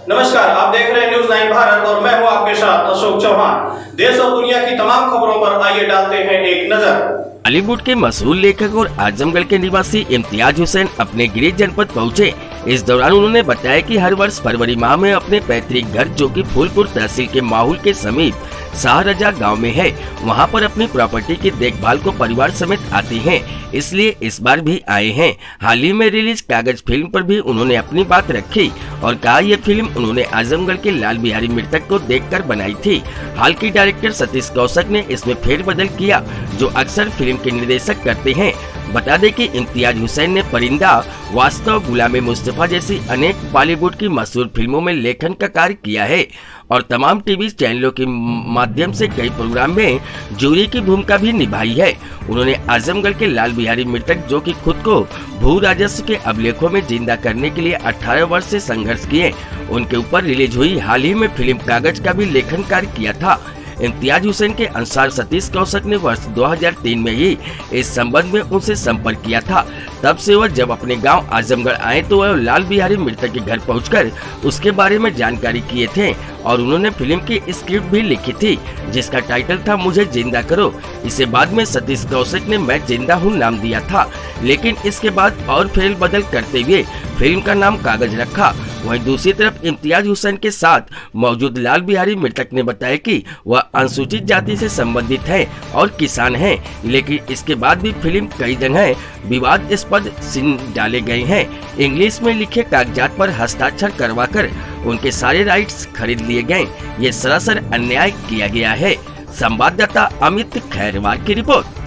नमस्कार, आप देख रहे हैं न्यूज़ 9 भारत और मैं हूं आपके साथ अशोक चौहान। देश और दुनिया की तमाम खबरों पर आइए डालते हैं एक नजर। बॉलीवुड के मशहूर लेखक और आजमगढ़ के निवासी इम्तियाज हुसैन अपने गृह जनपद पहुंचे। इस दौरान उन्होंने बताया कि हर वर्ष फरवरी माह में अपने पैतृक घर जो कि फूलपुर तहसील के माहौल के समीप शाहरजा गांव में है, वहां पर अपनी प्रॉपर्टी की देखभाल को परिवार समेत आते हैं, इसलिए इस बार भी आए हैं। हाल ही में रिलीज कागज फिल्म पर भी उन्होंने अपनी बात रखी और कहा ये फिल्म उन्होंने आजमगढ़ के लाल बिहारी मृतक को देखकर बनाई थी। हाल की डायरेक्टर सतीश कौशिक ने इसमें फेरबदल किया जो अक्सर फिल्म के निर्देशक करते हैं। बता दें कि इम्तियाज हुसैन ने परिंदा, वास्तव, गुलाम मुस्तफा जैसी अनेक बॉलीवुड की मशहूर फिल्मों में लेखन का कार्य किया है और तमाम टीवी चैनलों के माध्यम से कई प्रोग्राम में जूरी की भूमिका भी निभाई है। उन्होंने आजमगढ़ के लाल बिहारी मृतक जो कि खुद को भू राजस्व के अभिलेखों में जिंदा करने के लिए 18 वर्ष से संघर्ष किए, उनके ऊपर रिलीज हुई हाल ही में फिल्म कागज का भी लेखन कार्य किया था। इम्तियाज हुसैन के अनुसार सतीश कौशिक ने वर्ष 2003 में ही इस संबंध में उनसे संपर्क किया था। तब से वह जब अपने गांव आजमगढ़ आए तो वह लाल बिहारी मृतक के घर पहुंचकर उसके बारे में जानकारी किए थे और उन्होंने फिल्म की स्क्रिप्ट भी लिखी थी जिसका टाइटल था मुझे जिंदा करो। इसे बाद में सतीश कौशिक ने मैं जिंदा हूँ नाम दिया था, लेकिन इसके बाद और फेर बदल करते हुए फिल्म का नाम कागज रखा। वहीं दूसरी तरफ इम्तियाज हुसैन के साथ मौजूद लाल बिहारी मृतक ने बताया कि वह अनुसूचित जाति से संबंधित है और किसान है, लेकिन इसके बाद भी फिल्म कई जगह विवादास्पद सीन डाले गए हैं। इंग्लिश में लिखे कागजात पर हस्ताक्षर करवाकर उनके सारे राइट्स खरीद लिए गए, ये सरासर अन्याय किया गया है। संवाददाता अमित खैरवार की रिपोर्ट।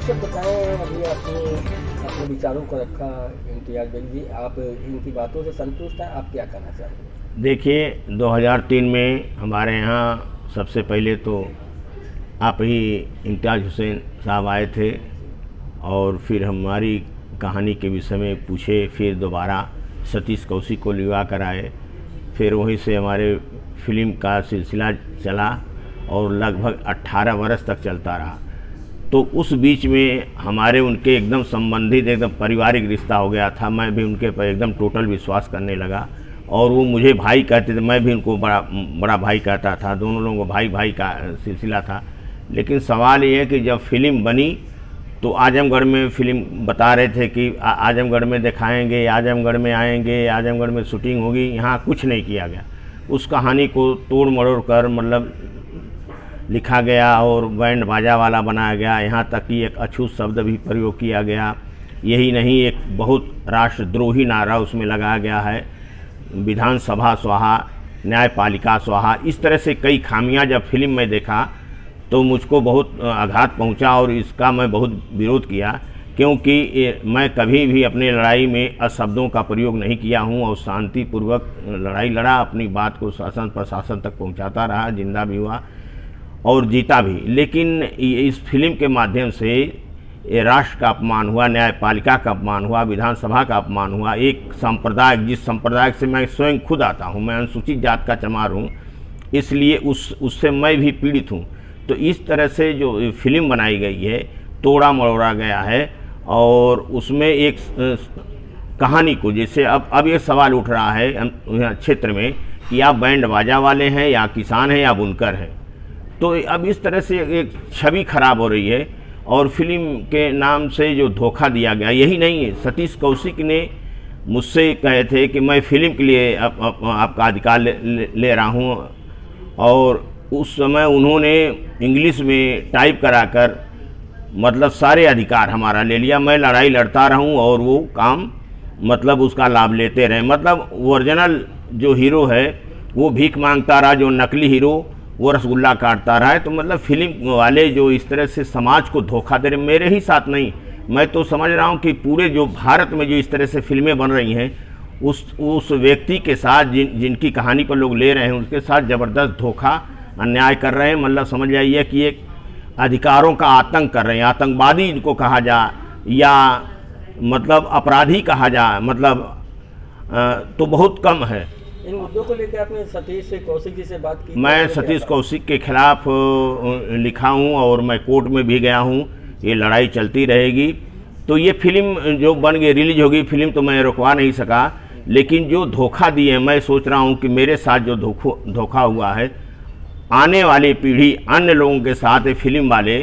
अभी अपने विचारों को रखा इम्तियाज बेग जी, आप इनकी बातों से संतुष्ट हैं? आप क्या कहना चाहेंगे? देखिए, 2003 में हमारे यहाँ सबसे पहले तो आप ही इम्तियाज हुसैन साहब आए थे और फिर हमारी कहानी के विषय में पूछे, फिर दोबारा सतीश कौशिक को लिवा कर आए, फिर वहीं से हमारे फिल्म का सिलसिला चला और लगभग 18 वर्ष तक चलता रहा। तो उस बीच में हमारे उनके एकदम संबंधित एकदम पारिवारिक रिश्ता हो गया था। मैं भी उनके पर एकदम टोटल विश्वास करने लगा और वो मुझे भाई कहते थे, मैं भी उनको बड़ा भाई कहता था। दोनों लोगों को भाई भाई का सिलसिला था। लेकिन सवाल ये है कि जब फिल्म बनी तो आजमगढ़ में फिल्म बता रहे थे कि आजमगढ़ में दिखाएंगे, आजमगढ़ में आएंगे, आजमगढ़ में शूटिंग होगी, यहाँ कुछ नहीं किया गया। उस कहानी को तोड़ मरोड़ कर मतलब लिखा गया और बैंड बाजा वाला बनाया गया। यहाँ तक कि एक अछूत शब्द भी प्रयोग किया गया। यही नहीं, एक बहुत राष्ट्रद्रोही नारा उसमें लगाया गया है, विधानसभा स्वाहा, न्यायपालिका स्वाहा। इस तरह से कई खामियां जब फिल्म में देखा तो मुझको बहुत आघात पहुंचा और इसका मैं बहुत विरोध किया, क्योंकि मैं कभी भी अपने लड़ाई में अशब्दों का प्रयोग नहीं किया हूं और शांतिपूर्वक लड़ाई लड़ा, अपनी बात को शासन प्रशासन तक पहुँचाता रहा, जिंदा भी हुआ और जीता भी। लेकिन इस फिल्म के माध्यम से राष्ट्र का अपमान हुआ, न्यायपालिका का अपमान हुआ, विधानसभा का अपमान हुआ। एक संप्रदाय, जिस संप्रदाय से मैं स्वयं खुद आता हूँ, मैं अनुसूचित जात का चमार हूँ, इसलिए उससे मैं भी पीड़ित हूँ। तो इस तरह से जो फिल्म बनाई गई है, तोड़ा मरोड़ा गया है और उसमें एक कहानी को, जैसे अब ये सवाल उठ रहा है क्षेत्र में कि आप बैंड बाजा वाले हैं या किसान हैं या बुनकर हैं, तो अब इस तरह से एक छवि खराब हो रही है और फिल्म के नाम से जो धोखा दिया गया। यही नहीं है, सतीश कौशिक ने मुझसे कहे थे कि मैं फिल्म के लिए आपका अधिकार ले रहा हूँ और उस समय उन्होंने इंग्लिश में टाइप कराकर मतलब सारे अधिकार हमारा ले लिया। मैं लड़ाई लड़ता रहूँ और वो काम मतलब उसका लाभ लेते रहे। मतलब ओरिजिनल जो हीरो है वो भीख मांगता रहा, जो नकली हीरो वो रसगुल्ला काटता रहा है। तो मतलब फिल्म वाले जो इस तरह से समाज को धोखा दे रहे, मेरे ही साथ नहीं, मैं तो समझ रहा हूँ कि पूरे जो भारत में जो इस तरह से फिल्में बन रही हैं उस व्यक्ति के साथ जिनकी कहानी पर लोग ले रहे हैं उसके साथ ज़बरदस्त धोखा अन्याय कर रहे हैं। मतलब समझ जाइए कि एक अधिकारों का आतंक कर रहे हैं। आतंकवादी इनको कहा जाए या मतलब अपराधी कहा जाए, मतलब तो बहुत कम है। इन मुद्दों को लेकर आपने सतीश कौशिक जी से बात की? मैं सतीश कौशिक के खिलाफ लिखा हूं और मैं कोर्ट में भी गया हूं। ये लड़ाई चलती रहेगी तो ये फिल्म जो बन गई, रिलीज होगी फिल्म, तो मैं रुकवा नहीं सका। लेकिन जो धोखा दिए, मैं सोच रहा हूँ कि मेरे साथ जो धोखा हुआ है, आने वाली पीढ़ी अन्य लोगों के साथ फिल्म वाले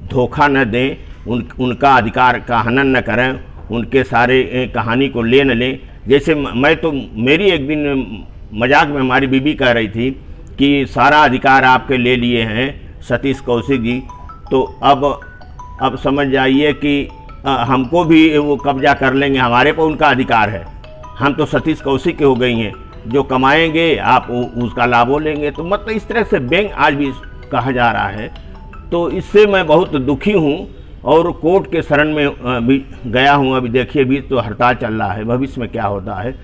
धोखा न दें, उनका अधिकार का हनन न करें, उनके सारे कहानी को ले न लें। जैसे मैं तो, मेरी एक दिन मजाक में हमारी बीबी कह रही थी कि सारा अधिकार आपके ले लिए हैं सतीश कौशिक जी, तो अब समझ जाइए कि हमको भी वो कब्जा कर लेंगे, हमारे पर उनका अधिकार है। हम तो सतीश कौशिक के हो गई हैं, जो कमाएंगे आप उसका लाभो लेंगे। तो मतलब इस तरह से व्यंग आज भी कहा जा रहा है। तो इससे मैं बहुत दुखी हूँ और कोर्ट के शरण में भी गया हूँ। अभी देखिए, भी तो हड़ताल चल रहा है, भविष्य में क्या होता है।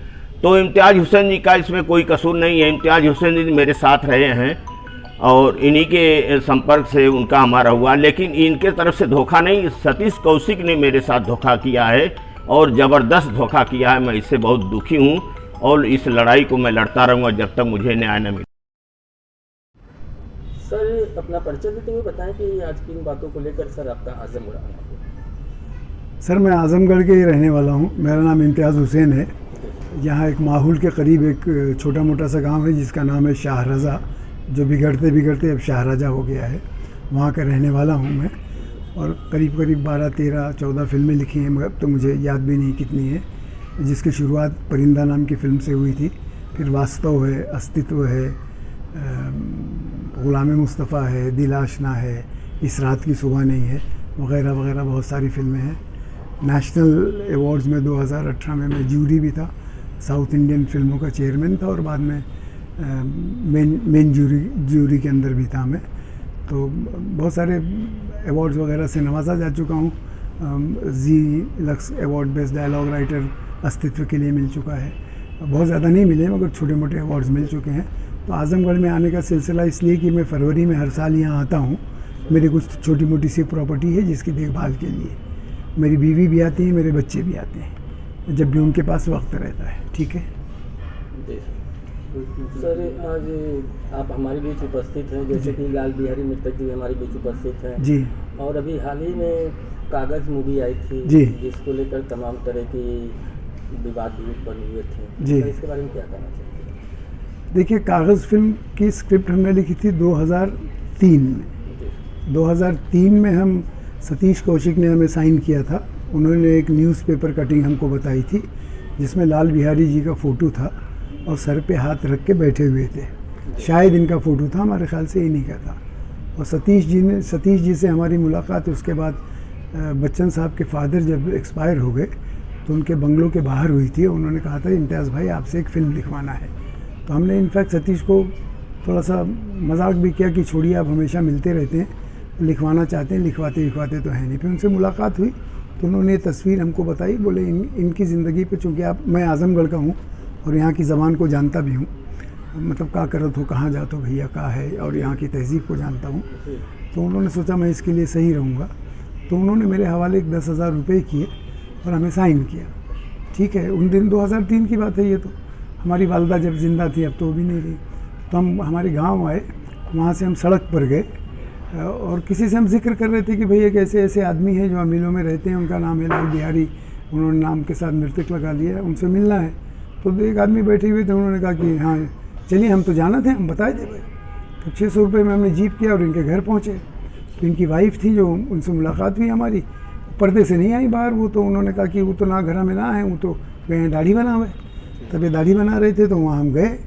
तो इम्तियाज़ हुसैन जी का इसमें कोई कसूर नहीं है। इम्तियाज़ हुसैन जी मेरे साथ रहे हैं और इन्हीं के संपर्क से उनका हमारा हुआ, लेकिन इनके तरफ से धोखा नहीं, सतीश कौशिक ने मेरे साथ धोखा किया है और ज़बरदस्त धोखा किया है। मैं इससे बहुत दुखी हूँ और इस लड़ाई को मैं लड़ता रहूँगा जब तक मुझे न्याय न मिले। सर, अपना परिचय देते हुए बताएं कि आज किन बातों को लेकर सर आपका आजमगढ़ आना है। सर, मैं आजमगढ़ के ही रहने वाला हूँ। मेरा नाम इम्तियाज़ हुसैन है। यहाँ एक माहौल के करीब एक छोटा मोटा सा गांव है जिसका नाम है शाहरजा, जो बिगड़ते बिगड़ते अब शाहराजा हो गया है। वहाँ का रहने वाला हूँ मैं, और करीब करीब 12, 13, 14 फिल्में लिखी हैं, अब तो मुझे याद भी नहीं कितनी है, जिसकी शुरुआत परिंदा नाम की फ़िल्म से हुई थी। फिर वास्तव है, अस्तित्व है, गुलाम मुस्तफ़ा है, दिल आशना है, इस रात की सुबह नहीं है, वगैरह वगैरह बहुत सारी फिल्में हैं। नेशनल अवार्ड्स में 2018 में मैं जूरी भी था, साउथ इंडियन फिल्मों का चेयरमैन था, और बाद में मेन जूरी के अंदर भी था मैं। तो बहुत सारे अवार्ड्स वगैरह से नवाजा जा चुका हूँ। Zee Lux award best dialogue writer Astitva के लिए मिल चुका है। बहुत ज़्यादा नहीं मिले मगर छोटे मोटे अवार्ड्स मिल चुके हैं। तो आजमगढ़ में आने का सिलसिला इसलिए कि मैं फरवरी में हर साल यहाँ आता हूँ। मेरी कुछ छोटी मोटी सी प्रॉपर्टी है जिसकी देखभाल के लिए मेरी बीवी भी आती है, मेरे बच्चे भी आते हैं, जब भी उनके पास वक्त रहता है। ठीक है सर, आज आप हमारे बीच उपस्थित हैं, जैसे कि लाल बिहारी मित्तल जी हमारे बीच उपस्थित हैं जी, और अभी हाल ही में कागज़ मूवी आई थी जी, जिसको लेकर तमाम तरह की विवाद भी बने हुए थे जी। तो इसके बारे में क्या कहना चाहते हैं? देखिए, कागज़ फिल्म की स्क्रिप्ट हमने लिखी थी 2003 में। 2003 में हम सतीश कौशिक ने हमें साइन किया था। उन्होंने एक न्यूज़पेपर कटिंग हमको बताई थी जिसमें लाल बिहारी जी का फ़ोटो था और सर पे हाथ रख के बैठे हुए थे। शायद इनका फ़ोटो था, हमारे ख्याल से इन्हीं का था। और सतीश जी से हमारी मुलाकात उसके बाद बच्चन साहब के फादर जब एक्सपायर हो गए तो उनके बंगलों के बाहर हुई थी। उन्होंने कहा था, इम्तियाज़ भाई आपसे एक फ़िल्म लिखवाना है। तो हमने इनफैक्ट सतीश को थोड़ा सा मजाक भी किया कि छोड़िए, आप हमेशा मिलते रहते हैं, लिखवाना चाहते हैं, लिखवाते तो है नहीं। फिर उनसे मुलाकात हुई तो उन्होंने तस्वीर हमको बताई। बोले इनकी ज़िंदगी पे, चूँकि मैं आज़मगढ़ का हूँ और यहाँ की ज़बान को जानता भी हूँ, मतलब का करत हो, कहाँ जाते हो भैया, का है, और यहाँ की तहज़ीब को जानता हूँ। तो उन्होंने सोचा मैं इसके लिए सही रहूँगा। तो उन्होंने मेरे हवाले 10,000 रुपये किए और हमें साइन किया। ठीक है, उन दिन 2003 की बात है ये। तो हमारी वालदा जब ज़िंदा थी, अब तो वो भी नहीं रही। तो हम हमारे गांव आए, वहाँ से हम सड़क पर गए और किसी से हम जिक्र कर रहे थे कि भैया ऐसे ऐसे आदमी हैं जो अमीलों में रहते हैं, उनका नाम है लाल बिहारी, उन्होंने नाम के साथ मृतक लगा लिया है, उनसे मिलना है। तो एक आदमी बैठे हुए थे, उन्होंने कहा कि हाँ चलिए, हम तो जाना थे, हम बताए थे भाई। तो 600 रुपये में हमने जीप किया और इनके घर पहुँचे। तो इनकी वाइफ थी, जो उनसे मुलाकात हुई हमारी, पर्दे से नहीं आई बाहर वो। तो उन्होंने कहा कि वो तो ना घर में ना है, वो तो गए दाढ़ी बना हुए। तब ये दाढ़ी बना रहे थे, तो वहाँ हम गए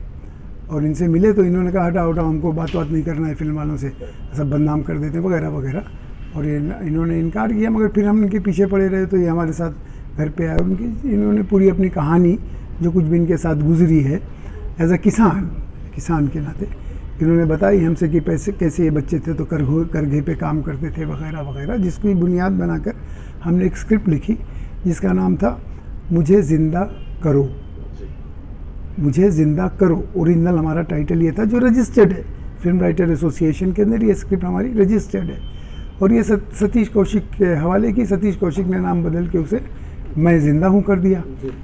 और इनसे मिले। तो इन्होंने कहा हटाओ हमको बात नहीं करना है, फिल्म वालों से सब बदनाम कर देते वगैरह वगैरह। और ये इन्होंने इनकार किया, मगर फिर हम इनके पीछे पड़े रहे। तो ये हमारे साथ घर पे आए। इन्होंने पूरी अपनी कहानी, जो कुछ भी इनके साथ गुजरी है एज अ किसान के नाते, इन्होंने बताई हमसे कि कैसे ये बच्चे थे तो करघे पे काम करते थे वगैरह वगैरह, जिसकी बुनियाद बनाकर हमने एक स्क्रिप्ट लिखी जिसका नाम था मुझे ज़िंदा करो। मुझे ज़िंदा करो, ओरिजिनल हमारा टाइटल ये था, जो रजिस्टर्ड है फिल्म राइटर एसोसिएशन के अंदर। ये स्क्रिप्ट हमारी रजिस्टर्ड है और ये सतीश कौशिक के हवाले की। सतीश कौशिक ने नाम बदल के उसे मैं ज़िंदा हूँ कर दिया,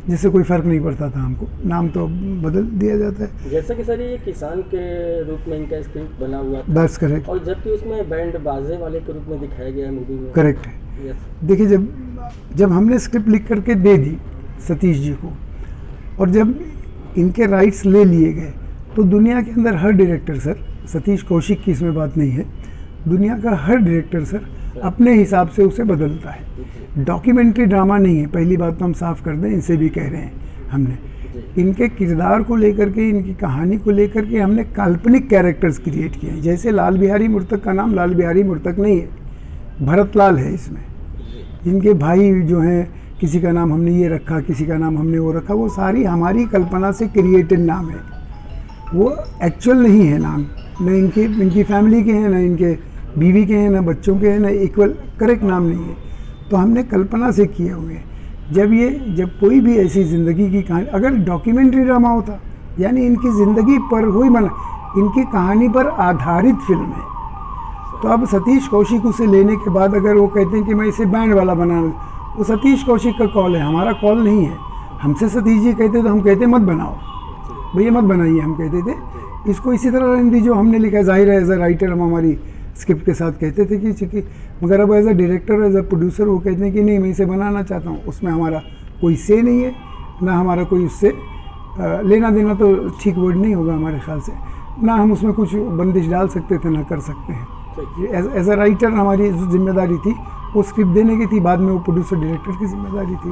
जिससे कोई फ़र्क नहीं पड़ता था हमको, नाम तो बदल दिया जाता है। जैसा कि सर ये किसान के रूप में इनका स्क्रिप्ट बना हुआ था, बस करेक्ट। और जबकि उसमें बैंड बाजे वाले के रूप में दिखाया गया है मूवी में। करेक्ट है। देखिए, जब हमने स्क्रिप्ट लिख करके दे दी सतीश जी को, और जब इनके राइट्स ले लिए गए, तो दुनिया के अंदर हर डायरेक्टर सर, सतीश कौशिक की इसमें बात नहीं है, दुनिया का हर डायरेक्टर सर अपने हिसाब से उसे बदलता है। डॉक्यूमेंट्री ड्रामा नहीं है, पहली बात तो हम साफ कर दें, इनसे भी कह रहे हैं हमने। इनके किरदार को लेकर के, इनकी कहानी को लेकर के हमने काल्पनिक कैरेक्टर्स क्रिएट किए हैं। जैसे लाल बिहारी मुर्तक का नाम लाल बिहारी मुर्तक नहीं है, भरत लाल है इसमें। इनके भाई जो हैं, किसी का नाम हमने ये रखा, किसी का नाम हमने वो रखा, वो सारी हमारी कल्पना से क्रिएटेड नाम है, वो एक्चुअल नहीं है नाम। न इनकी फैमिली के हैं, न इनके बीवी के हैं, न बच्चों के हैं, न इक्वल करेक्ट नाम नहीं है। तो हमने कल्पना से किए हुए हैं। जब कोई भी ऐसी ज़िंदगी की कहानी, अगर डॉक्यूमेंट्री ड्रामा होता, यानी इनकी ज़िंदगी पर हुई इनकी कहानी पर आधारित फिल्म है, तो अब सतीश कौशिक उसे लेने के बाद अगर वो कहते हैं कि मैं इसे बैंड वाला बनाना, वो सतीश कौशिक का कॉल है, हमारा कॉल नहीं है। हमसे सतीश जी कहते तो हम कहते मत बनाओ भैया, मत बनाइए, हम कहते थे इसको इसी तरह रहने दीजिए जो हमने लिखा। जाहिर है एज अ राइटर हम हमारी स्क्रिप्ट के साथ कहते थे कि मगर अब as a director, as a producer वो कहते हैं कि नहीं, मैं इसे बनाना चाहता हूँ। उसमें हमारा कोई से नहीं है, ना हमारा कोई उससे लेना देना, तो ठीक वर्ड नहीं होगा हमारे ख्याल से, ना हम उसमें कुछ बंदिश डाल सकते थे, ना कर सकते हैं। एज अ राइटर हमारी जिम्मेदारी थी वो स्क्रिप्ट देने की थी, बाद में वो प्रोड्यूसर डायरेक्टर की जिम्मेदारी थी।